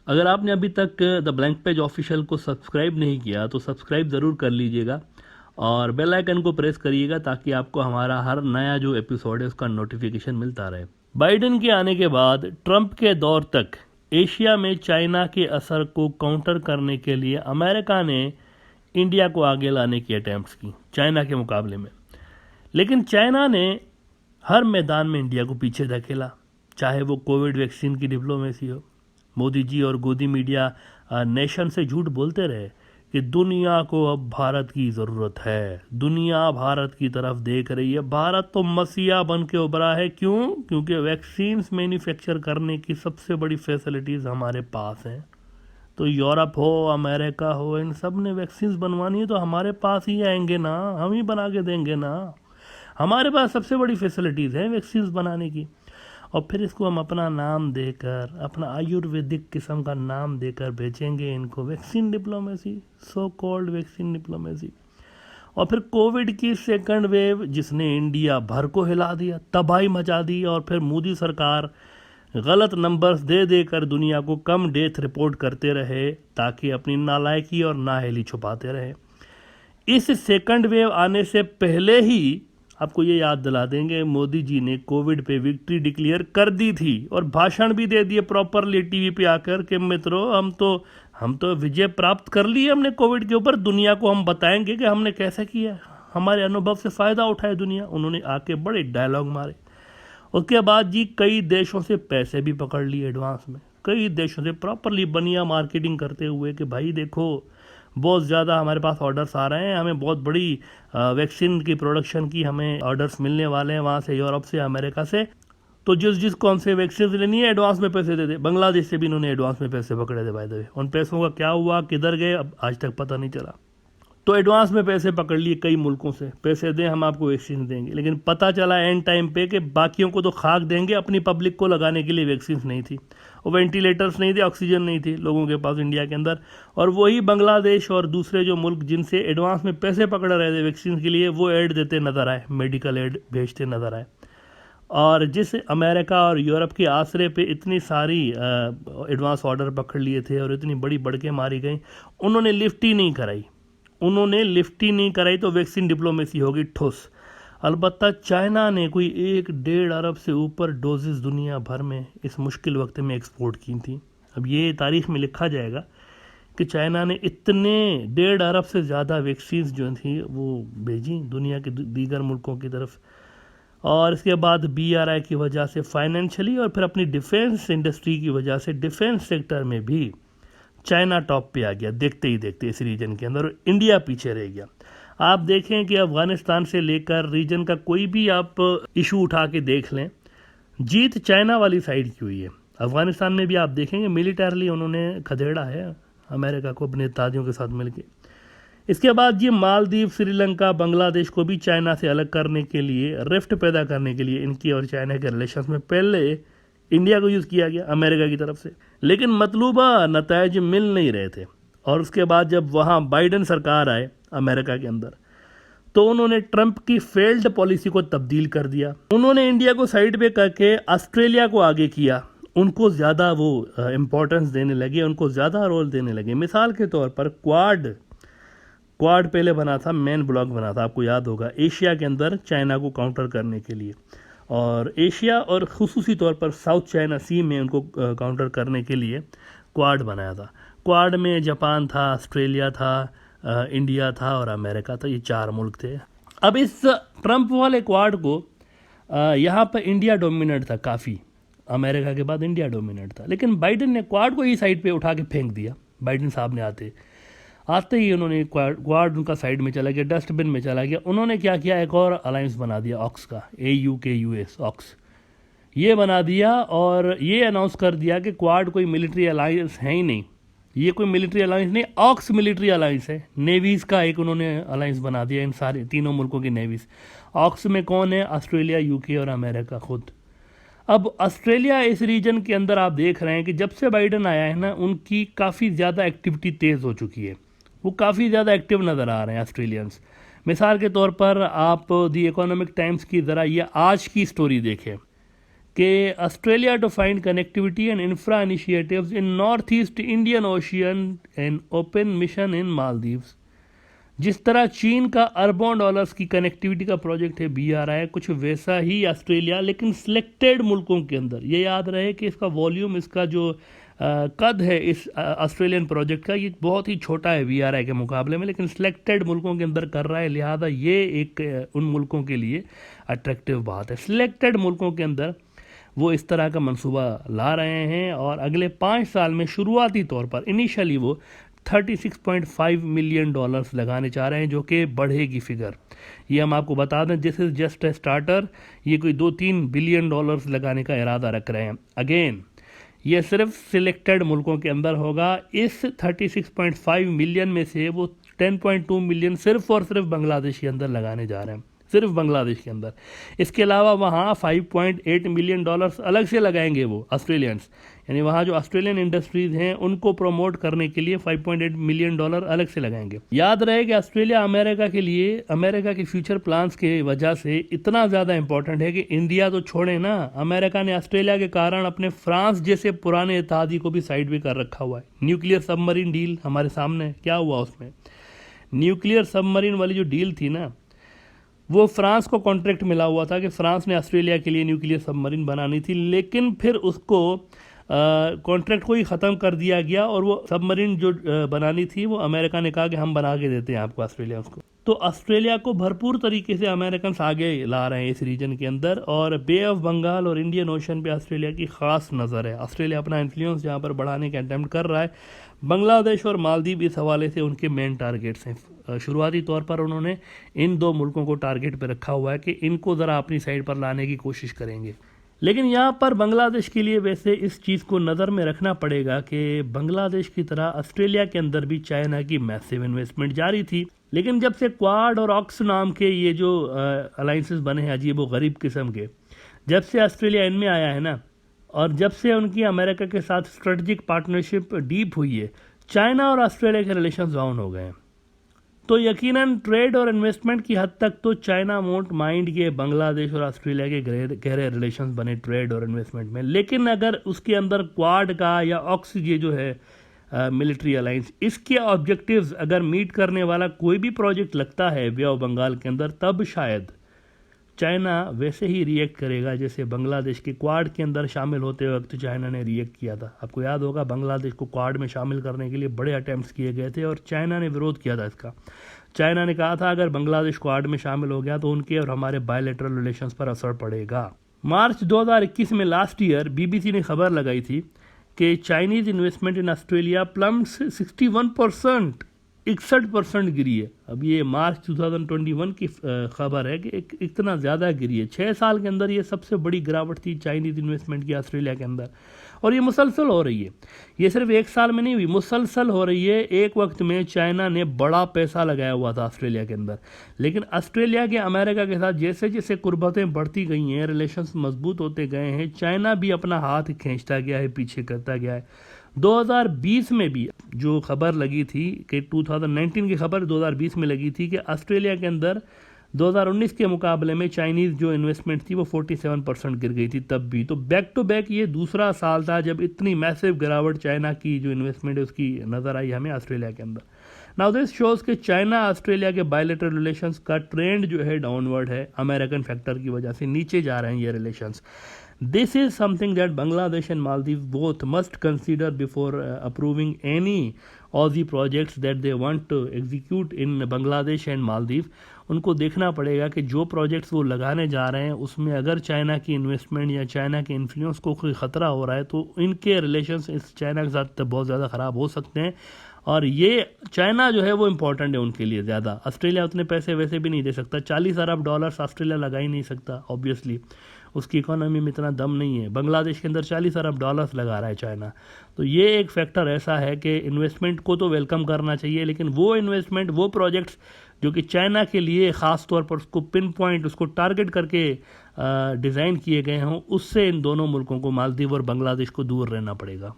अगर आपने अभी तक द ब्लैंक पेज ऑफिशियल को सब्सक्राइब नहीं किया तो सब्सक्राइब ज़रूर कर लीजिएगा और बेल आइकन को प्रेस करिएगा ताकि आपको हमारा हर नया जो एपिसोड है उसका नोटिफिकेशन मिलता रहे। बाइडेन के आने के बाद ट्रंप के दौर तक एशिया में चाइना के असर को काउंटर करने के लिए अमेरिका ने इंडिया को आगे लाने की अटैम्प्ट्स की चाइना के मुकाबले में, लेकिन चाइना ने हर मैदान में इंडिया को पीछे धकेला, चाहे वो कोविड वैक्सीन की डिप्लोमेसी हो। मोदी जी और गोदी मीडिया नेशन से झूठ बोलते रहे कि दुनिया को अब भारत की ज़रूरत है, दुनिया भारत की तरफ देख रही है, भारत तो मसीहा बन के उभरा है। क्यों? क्योंकि वैक्सीन्स मैन्युफैक्चर करने की सबसे बड़ी फैसिलिटीज़ हमारे पास हैं। तो यूरोप हो, अमेरिका हो, इन सब ने वैक्सीन्स बनवानी है तो हमारे पास ही आएंगे ना, हम ही बना के देंगे ना। हमारे पास सबसे बड़ी फैसिलिटीज़ हैं वैक्सीन्स बनाने की। और फिर इसको हम अपना नाम देकर, अपना आयुर्वेदिक किस्म का नाम देकर बेचेंगे इनको, vaccine diplomacy, so called vaccine diplomacy. और फिर कोविड की सेकंड वेव जिसने इंडिया भर को हिला दिया, तबाही मचा दी, और फिर मोदी सरकार गलत नंबर्स दे देकर दुनिया को कम डेथ रिपोर्ट करते रहे ताकि अपनी नालायकी और नाअहली छुपाते रहे। इस सेकंड वेव आने से पहले ही आपको ये याद दिला देंगे, मोदी जी ने कोविड पे विक्ट्री डिक्लेयर कर दी थी और भाषण भी दे दिए प्रॉपरली टीवी पे आकर कि मित्रों हम तो विजय प्राप्त कर ली है हमने कोविड के ऊपर, दुनिया को हम बताएंगे कि हमने कैसे किया, हमारे अनुभव से फ़ायदा उठाए दुनिया। उन्होंने आके बड़े डायलॉग मारे। उसके बाद जी कई देशों से पैसे भी पकड़ लिए एडवांस में, कई देशों से प्रॉपरली बनिया मार्केटिंग करते हुए कि भाई देखो बहुत ज़्यादा हमारे पास ऑर्डर्स आ रहे हैं, हमें बहुत बड़ी वैक्सीन की प्रोडक्शन की हमें ऑर्डर्स मिलने वाले हैं वहाँ से, यूरोप से, अमेरिका से। तो जिस कौन से वैक्सीन लेनी है एडवांस में पैसे दे दे। बांग्लादेश से भी इन्होंने एडवांस में पैसे पकड़े थे बाय द वे। उन पैसों का क्या हुआ, किधर गए, अब आज तक पता नहीं चला। तो एडवांस में पैसे पकड़ लिए कई मुल्कों से, पैसे दें हम आपको वैक्सीन देंगे, लेकिन पता चला एंड टाइम पे कि बाकियों को तो खाक देंगे, अपनी पब्लिक को लगाने के लिए वैक्सीन नहीं थी, और वेंटिलेटर्स नहीं थे, ऑक्सीजन नहीं थी लोगों के पास इंडिया के अंदर। और वही बांग्लादेश और दूसरे जो मुल्क जिनसे एडवांस में पैसे पकड़ रहे थे वैक्सीन के लिए, वो ऐड देते नज़र आए, मेडिकल ऐड भेजते नज़र आए। और जिस अमेरिका और यूरोप के आसरे पे इतनी सारी एडवांस ऑर्डर पकड़ लिए थे और इतनी बड़ी बढ़के मारी गई, उन्होंने लिफ्ट ही नहीं कराई, तो वैक्सीन डिप्लोमेसी होगी ठोस। अलबत्ता चाइना ने कोई 1-1.5 अरब से ऊपर डोजेस दुनिया भर में इस मुश्किल वक्त में एक्सपोर्ट की थी। अब ये तारीख में लिखा जाएगा कि चाइना ने इतने 1.5 अरब से ज़्यादा वैक्सीन्स जो थी वो भेजी दुनिया के दीगर मुल्कों की तरफ। और इसके बाद BRI की वजह से फाइनेंशियली और फिर अपनी डिफेंस इंडस्ट्री की वजह से डिफेंस सेक्टर में भी चाइना टॉप पे आ गया देखते ही देखते इस रीजन के अंदर, और इंडिया पीछे रह गया। आप देखें कि अफगानिस्तान से लेकर रीजन का कोई भी आप इशू उठा के देख लें, जीत चाइना वाली साइड की हुई है। अफगानिस्तान में भी आप देखेंगे मिलिटरली उन्होंने खदेड़ा है अमेरिका को अपने ताजियों के साथ मिलकर। इसके बाद ये मालदीव, श्रीलंका, बांग्लादेश को भी चाइना से अलग करने के लिए, रिफ्ट पैदा करने के लिए इनकी और चाइना के रिलेशंस में पहले इंडिया को यूज़ किया गया अमेरिका की तरफ से, लेकिन मतलूबा नताइज मिल नहीं रहे थे। और उसके बाद जब वहाँ बाइडेन सरकार आए अमेरिका के अंदर, तो उन्होंने ट्रंप की फेल्ड पॉलिसी को तब्दील कर दिया। उन्होंने इंडिया को साइड पे करके ऑस्ट्रेलिया को आगे किया, उनको ज़्यादा वो इम्पोर्टेंस देने लगे, उनको ज़्यादा रोल देने लगे। मिसाल के तौर पर क्वाड पहले बना था, मेन ब्लॉक बना था, आपको याद होगा, एशिया के अंदर चाइना को काउंटर करने के लिए, और एशिया और ख़ुसूसी तौर पर साउथ चाइना सी में उनको काउंटर करने के लिए क्वाड बनाया था। क्वाड में जापान था, ऑस्ट्रेलिया था, इंडिया था और अमेरिका था, ये 4 मुल्क थे। अब इस ट्रंप वाले क्वाड को यहाँ पर इंडिया डोमिनेट था काफ़ी, अमेरिका के बाद इंडिया डोमिनेट था, लेकिन बाइडेन ने क्वाड को ही साइड पे उठा के फेंक दिया। बाइडेन साहब ने आते ही उन्होंने क्वाड उनका साइड में चला गया, डस्टबिन में चला गया। उन्होंने क्या किया, एक और अलायंस बना दिया ऑक्स का, AUKUS ऑक्स, ये बना दिया और ये अनाउंस कर दिया कि क्वाड कोई मिलिट्री अलायंस है ही नहीं, ये कोई मिलिट्री अलायंस नहीं, ऑक्स मिलिट्री अलायंस है। नेवीज़ का एक उन्होंने अलायंस बना दिया, इन सारे तीनों मुल्कों की नेवीज़। ऑक्स में कौन है? ऑस्ट्रेलिया, UK और अमेरिका खुद। अब ऑस्ट्रेलिया इस रीजन के अंदर आप देख रहे हैं कि जब से बाइडेन आया है ना, उनकी काफ़ी ज़्यादा एक्टिविटी तेज़ हो चुकी है, वो काफ़ी ज़्यादा एक्टिव नज़र आ रहे हैं ऑस्ट्रेलियंस। मिसाल के तौर पर आप दी इकोनॉमिक टाइम्स की ज़रा ये आज की स्टोरी देखें कि Australia to find connectivity and infra initiatives in north east Indian ocean and open mission in Maldives. जिस तरह चीन का अरबों डॉलर्स की कनेक्टिविटी का प्रोजेक्ट है BRI, कुछ वैसा ही ऑस्ट्रेलिया, लेकिन सिलेक्टेड मुल्कों के अंदर। ये याद रहे कि इसका वॉल्यूम, इसका जो कद है इस ऑस्ट्रेलियन प्रोजेक्ट का, ये बहुत ही छोटा है BRI के मुकाबले में, लेकिन सिलेक्टेड मुल्कों के अंदर कर रहा है, लिहाजा ये एक उन मुल्कों के लिए अट्रैक्टिव बात है। सिलेक्टेड मुल्कों के अंदर वो इस तरह का मंसूबा ला रहे हैं और अगले 5 साल में शुरुआती तौर पर इनिशियली वो $36.5 मिलियन लगाने चाह रहे हैं, जो कि बढ़ेगी फिगर। ये हम आपको बता दें, this is just a starter. ये कोई 2-3 बिलियन डॉलर्स लगाने का इरादा रख रहे हैं। अगेन ये सिर्फ सिलेक्टेड मुल्कों के अंदर होगा। इस 36.5 मिलियन में से वो 10.2 मिलियन सिर्फ और सिर्फ बांग्लादेश के अंदर लगाने जा रहे हैं, सिर्फ बांग्लादेश के अंदर। इसके अलावा वहाँ $5.8 मिलियन अलग से लगाएंगे वो ऑस्ट्रेलियंस, यानी वहाँ जो ऑस्ट्रेलियन इंडस्ट्रीज हैं उनको प्रमोट करने के लिए $5.8 मिलियन अलग से लगाएंगे। याद रहे कि ऑस्ट्रेलिया अमेरिका के लिए, अमेरिका के फ्यूचर प्लान्स के वजह से इतना ज़्यादा इंपॉर्टेंट है कि इंडिया तो छोड़े ना, अमेरिका ने ऑस्ट्रेलिया के कारण अपने फ्रांस जैसे पुराने इत्तेहादी को भी साइड में कर रखा हुआ है। न्यूक्लियर सबमरीन डील हमारे सामने, क्या हुआ उसमें? न्यूक्लियर सबमरीन वाली जो डील थी ना, वो फ्रांस को कॉन्ट्रैक्ट मिला हुआ था कि फ्रांस ने ऑस्ट्रेलिया के लिए न्यूक्लियर सबमरीन बनानी थी, लेकिन फिर उसको कॉन्ट्रैक्ट को ही ख़त्म कर दिया गया और वो सबमरीन जो बनानी थी वो अमेरिका ने कहा कि हम बना के देते हैं आपको, ऑस्ट्रेलिया को। तो ऑस्ट्रेलिया को भरपूर तरीके से अमेरिकन आगे ला रहे हैं इस रीजन के अंदर, और बे ऑफ बंगाल और इंडियन ओशन पे ऑस्ट्रेलिया की ख़ास नज़र है। ऑस्ट्रेलिया अपना इन्फ्लुएंस यहाँ पर बढ़ाने के अटैम्प्ट कर रहा है। बांग्लादेश और मालदीव इस हवाले से उनके मेन टारगेट्स हैं। शुरुआती तौर पर उन्होंने इन 2 मुल्कों को टारगेट पर रखा हुआ है कि इनको ज़रा अपनी साइड पर लाने की कोशिश करेंगे। लेकिन यहाँ पर बांग्लादेश के लिए वैसे इस चीज़ को नज़र में रखना पड़ेगा कि बांग्लादेश की तरह ऑस्ट्रेलिया के अंदर भी चाइना की मैसिव इन्वेस्टमेंट जारी थी, लेकिन जब से क्वाड और ऑक्स नाम के ये जो अलाइंसेस बने हैं अजीब व गरीब किस्म के, जब से ऑस्ट्रेलिया इनमें आया है ना, और जब से उनकी अमेरिका के साथ स्ट्रेटजिक पार्टनरशिप डीप हुई है, चाइना और ऑस्ट्रेलिया के रिलेशन डाउन हो गए हैं। तो यकीनन ट्रेड और इन्वेस्टमेंट की हद तक तो चाइना वोंट माइंड के बांग्लादेश और ऑस्ट्रेलिया के गहरे रिलेशंस बने ट्रेड और इन्वेस्टमेंट में, लेकिन अगर उसके अंदर क्वाड का या ऑक्स ये जो है मिलिट्री अलायंस, इसके ऑब्जेक्टिव्स अगर मीट करने वाला कोई भी प्रोजेक्ट लगता है बे ऑफ बंगाल के अंदर, तब शायद चाइना वैसे ही रिएक्ट करेगा जैसे बांग्लादेश के क्वाड के अंदर शामिल होते वक्त चाइना ने रिएक्ट किया था। आपको याद होगा बांग्लादेश को क्वाड में शामिल करने के लिए बड़े अटैम्प्ट्स किए गए थे और चाइना ने विरोध किया था इसका। चाइना ने कहा था अगर बांग्लादेश क्वाड में शामिल हो गया तो उनके और हमारे बायलैटरल रिलेशंस पर असर पड़ेगा। मार्च 2021 में लास्ट ईयर BBC ने खबर लगाई थी कि Chinese investment in Australia plums 61%, 61% गिरी है। अब ये मार्च 2021 की खबर है कि इतना ज़्यादा गिरी है। 6 साल के अंदर ये सबसे बड़ी गिरावट थी चाइनीज़ इन्वेस्टमेंट की ऑस्ट्रेलिया के अंदर, और ये मुसलसल हो रही है। ये सिर्फ 1 साल में नहीं हुई, मुसलसल हो रही है। एक वक्त में चाइना ने बड़ा पैसा लगाया हुआ था ऑस्ट्रेलिया के अंदर, लेकिन ऑस्ट्रेलिया के अमेरिका के साथ जैसे जैसे कुर्बतें बढ़ती गई हैं, रिलेशंस मजबूत होते गए हैं, चाइना भी अपना हाथ खींचता गया है, पीछे करता गया है। 2020 में भी जो खबर लगी थी कि 2019 की खबर 2020 में लगी थी कि ऑस्ट्रेलिया के अंदर 2019 के मुकाबले में चाइनीज़ जो इन्वेस्टमेंट थी वो 47% गिर गई थी तब भी। तो बैक टू बैक ये दूसरा साल था जब इतनी मैसिव गिरावट चाइना की जो इन्वेस्टमेंट है उसकी नज़र आई हमें ऑस्ट्रेलिया के अंदर। नाउ दिस शोज़ कि चाइना ऑस्ट्रेलिया के बायलैटरल रिलेशंस का ट्रेंड जो है डाउनवर्ड है, अमेरिकन फैक्टर की वजह से नीचे जा रहे हैं ये relations. This is something that Bangladesh and Maldives both must consider before approving any Aussie projects that they want to execute in Bangladesh and Maldives. उनको देखना पड़ेगा कि जो प्रोजेक्ट्स वो लगाने जा रहे हैं उसमें अगर चाइना की इन्वेस्टमेंट या चाइना के इन्फ्लुएंस को कोई ख़तरा हो रहा है तो इनके रिलेशंस इस चाइना के साथ बहुत ज़्यादा ख़राब हो सकते हैं। और ये चाइना जो है वो इम्पॉर्टेंट है उनके लिए ज़्यादा। ऑस्ट्रेलिया उतने पैसे वैसे भी नहीं दे सकता, $40 अरब ऑस्ट्रेलिया लगा ही नहीं सकता, ऑब्वियसली उसकी इकोनॉमी में इतना दम नहीं है। बांग्लादेश के अंदर $40 अरब लगा रहा है चाइना। तो ये एक फैक्टर ऐसा है कि इन्वेस्टमेंट को तो वेलकम करना चाहिए, लेकिन वो इन्वेस्टमेंट, वो प्रोजेक्ट्स जो कि चाइना के लिए ख़ास तौर पर उसको पिन पॉइंट, उसको टारगेट करके डिज़ाइन किए गए हों, उससे इन दोनों मुल्कों को, मालदीव और बांग्लादेश को दूर रहना पड़ेगा।